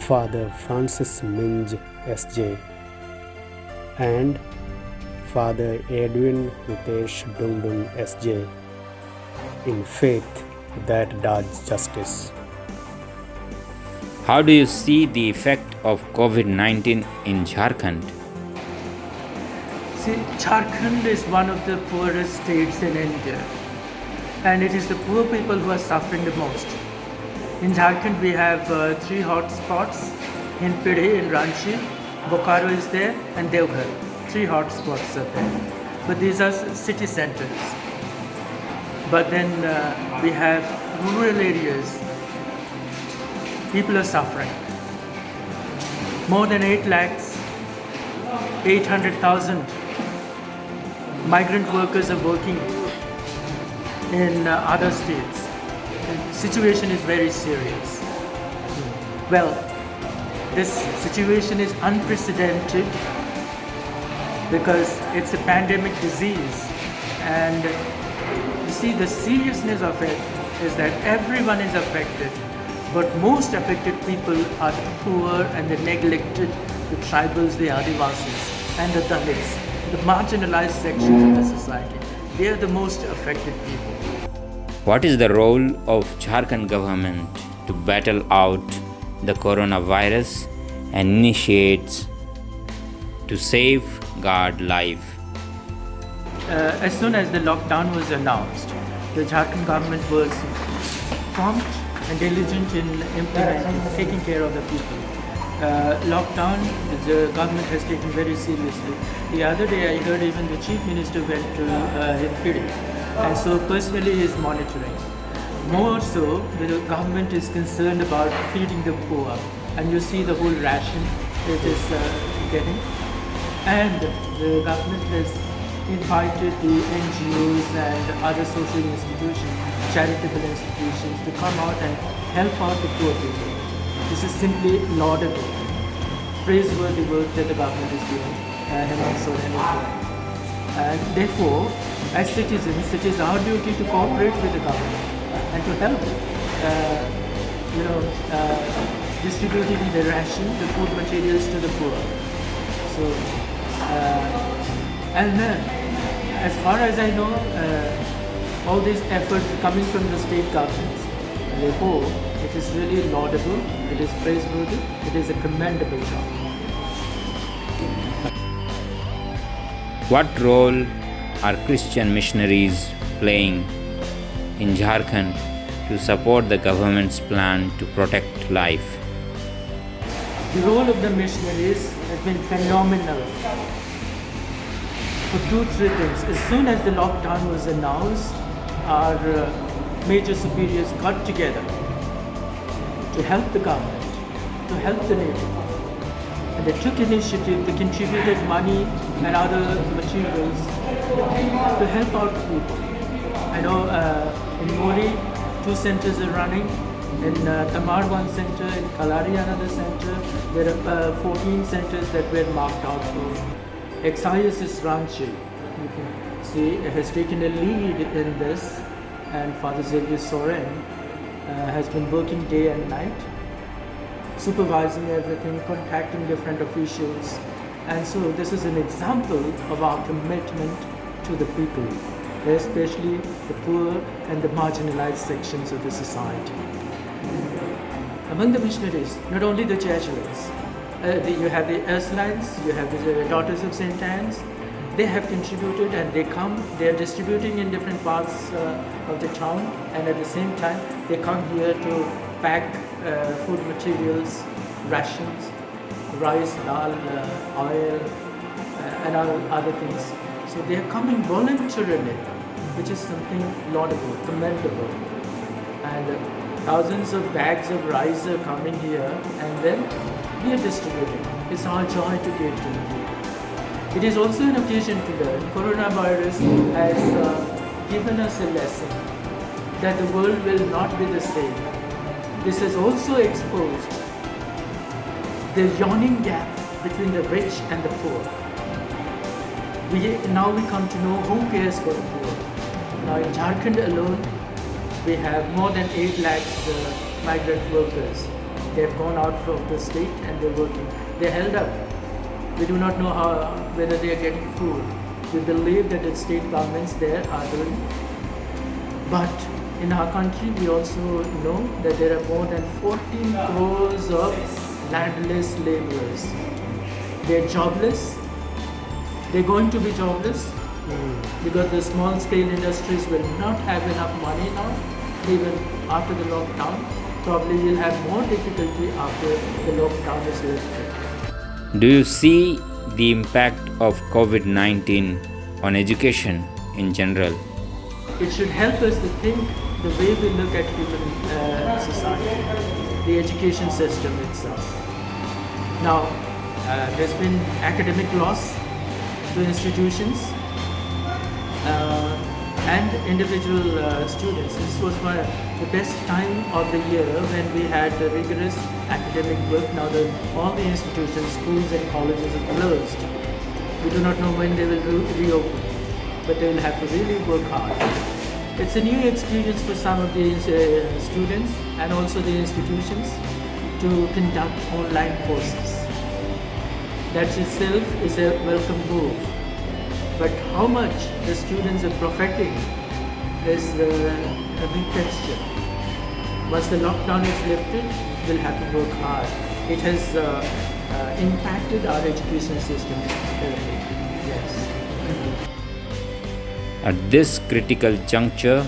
Father Francis Minj S.J. and Father Edwin Ritesh Dungdung S.J. in faith that does justice. How do you see the effect of COVID-19 in Jharkhand? See, Jharkhand is one of the poorest states in India, and it is the poor people who are suffering the most. In Jharkhand, we have three hot spots in Pidhi, in Ranchi, Bokaro is there, and Devghar. Three hot spots are there. But these are city centers. But then we have rural areas. People are suffering. More than 800,000 migrant workers are working in other states. The situation is very serious. Well, this situation is unprecedented because it's a pandemic disease, and you see the seriousness of it is that everyone is affected, but most affected people are the poor and the neglected, the tribals, the Adivasis and the Dalits, the marginalized sections of the society. They are the most affected people. What is the role of Jharkhand government to battle out the coronavirus and initiates to safeguard life? As soon as the lockdown was announced, the Jharkhand government was prompt and diligent in implementing, taking care of the people. Lockdown, the government has taken very seriously. The other day I heard even the Chief Minister went to Pidhi, and so personally he is monitoring. More so, the government is concerned about feeding the poor, and you see the whole ration it is getting. And the government has invited the NGOs and other social institutions, charitable institutions to come out and help out the poor people. This is simply laudable, praiseworthy work that the government is doing and also and therefore, as citizens, it is our duty to cooperate with the government and to help, distributing the ration, the food materials to the poor. So, and then, as far as I know, all these efforts coming from the state governments. Therefore, it is really laudable, it is praiseworthy, it is a commendable job. What role are Christian missionaries playing in Jharkhand to support the government's plan to protect life? The role of the missionaries has been phenomenal for 2-3 things. As soon as the lockdown was announced, our major superiors got together to help the government, to help the nation. And they took initiative, they contributed money and other materials to help out people. I know in Mori, 2 centers are running. In Tamar, 1 center, in Kalari, another center. There are 14 centers that were marked out for. Ex-ISS Ranchi, you can see, has taken a lead in this, and Father Xavier Soren has been working day and night, supervising everything, contacting different officials. And so this is an example of our commitment to the people, especially the poor and the marginalized sections of the society. Among the missionaries, not only the Jesuits, you have the Ursulines, you have the Daughters of St. Anne's. They have contributed and they are distributing in different parts of the town, and at the same time they come here to pack food materials, rations, rice, dal, oil, and other things. So they are coming voluntarily, which is something laudable, commendable. And thousands of bags of rice are coming here, and then we are distributing. It's our joy to give to you. It is also an occasion to learn. Coronavirus has given us a lesson that the world will not be the same. This has also exposed the yawning gap between the rich and the poor. Now we come to know who cares for the poor. Now in Jharkhand alone, we have more than 8 lakhs migrant workers. They have gone out of the state and they're working. They're held up. We do not know whether they are getting food. We believe that the state governments there are doing. But in our country, we also know that there are more than 14 crores of landless laborers. They're jobless. They're going to be jobless because the small scale industries will not have enough money now, even after the lockdown. Probably will have more difficulty after the lockdown is lifted. Do you see the impact of COVID-19 on education in general? It should help us to think the way we look at human society, the education system itself. Now, there's been academic loss to institutions and individual students. This was the best time of the year when we had the rigorous academic work. Now all the institutions, schools and colleges are closed. We do not know when they will reopen, but they will have to really work hard. It's a new experience for some of the students and also the institutions to conduct online courses. That itself is a welcome move. But how much the students are profiting is a big question. Once the lockdown is lifted, we'll have to work hard. It has impacted our education system terribly. Yes. At this critical juncture,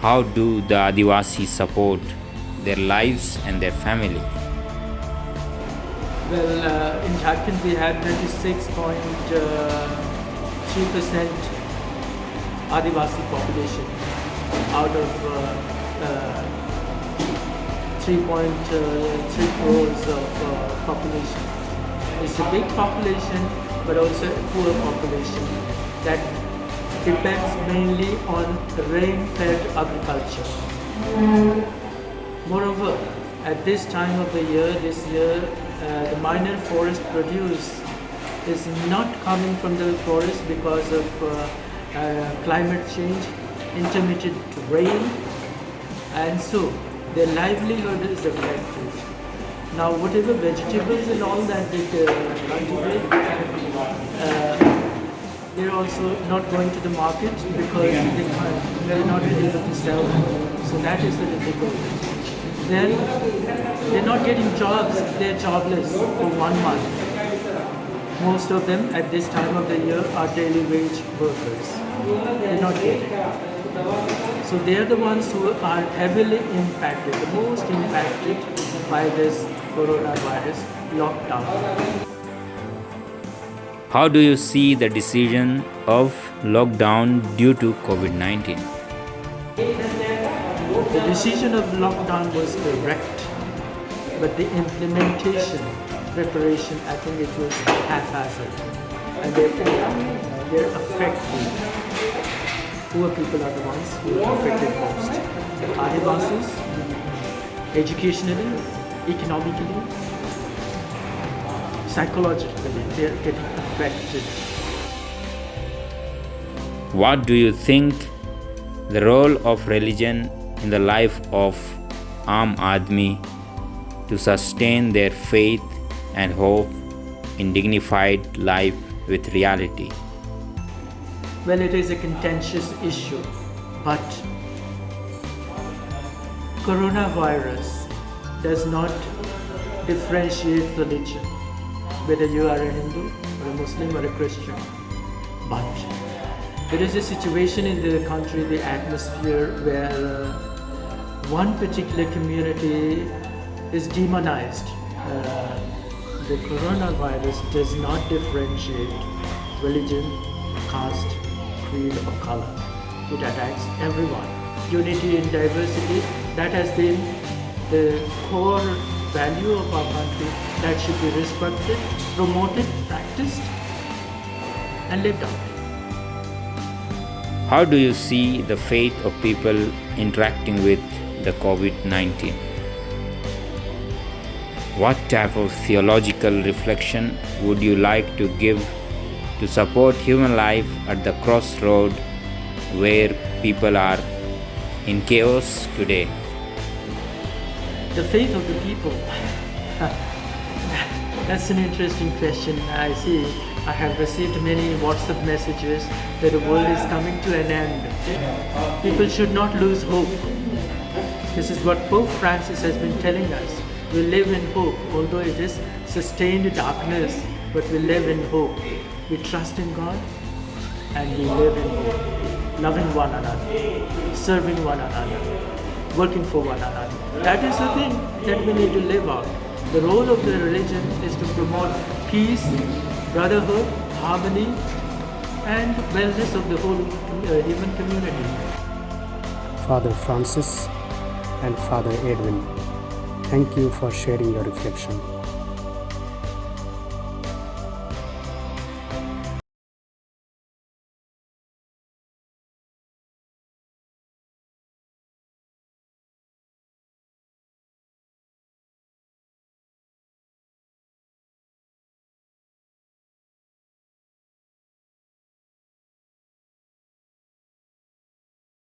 how do the Adivasis support their lives and their family? Well, in Jharkhand we have 96.3% Adivasi population out of 3.3 crores of population. It's a big population, but also a poor population that depends mainly on rain-fed agriculture. Moreover, at this time of the year, the minor forest produce is not coming from the forest because of climate change, intermittent rain, and so their livelihood is affected. Now, whatever vegetables and all that they cultivate, they're also not going to the market because they're not able to sell them. So that is the difficulty. Then they're not getting jobs, they're jobless for 1 month. Most of them at this time of the year are daily wage workers. They're not getting. So they're the ones who are heavily impacted, the most impacted by this coronavirus lockdown. How do you see the decision of lockdown due to COVID-19? The decision of lockdown was correct, but the implementation, preparation, I think it was haphazard. And therefore, they're affected. Poor people are the ones who are affected most. Adivasis, educationally, economically, psychologically, they're getting affected. What do you think the role of religion in the life of Aam Aadmi to sustain their faith and hope in dignified life with reality? Well, it is a contentious issue, but coronavirus does not differentiate religion, whether you are a Hindu or a Muslim or a Christian. But there is a situation in the country, the atmosphere, where one particular community is demonized. The coronavirus does not differentiate religion, caste, creed or color. It attacks everyone. Unity in diversity, that has been the core value of our country that should be respected, promoted, practiced and lived out. How do you see the faith of people interacting with the COVID-19? What type of theological reflection would you like to give to support human life at the crossroad where people are in chaos today? the faith of the people. That's an interesting question. I see. I have received many WhatsApp messages that the world is coming to an end. People should not lose hope. This is what Pope Francis has been telling us. We live in hope, although it is sustained darkness, but we live in hope. We trust in God and we live in hope, loving one another, serving one another, working for one another. That is the thing that we need to live out. The role of the religion is to promote peace, brotherhood, harmony, and wellness of the whole human community. Father Francis and Father Edwin, thank you for sharing your reflection.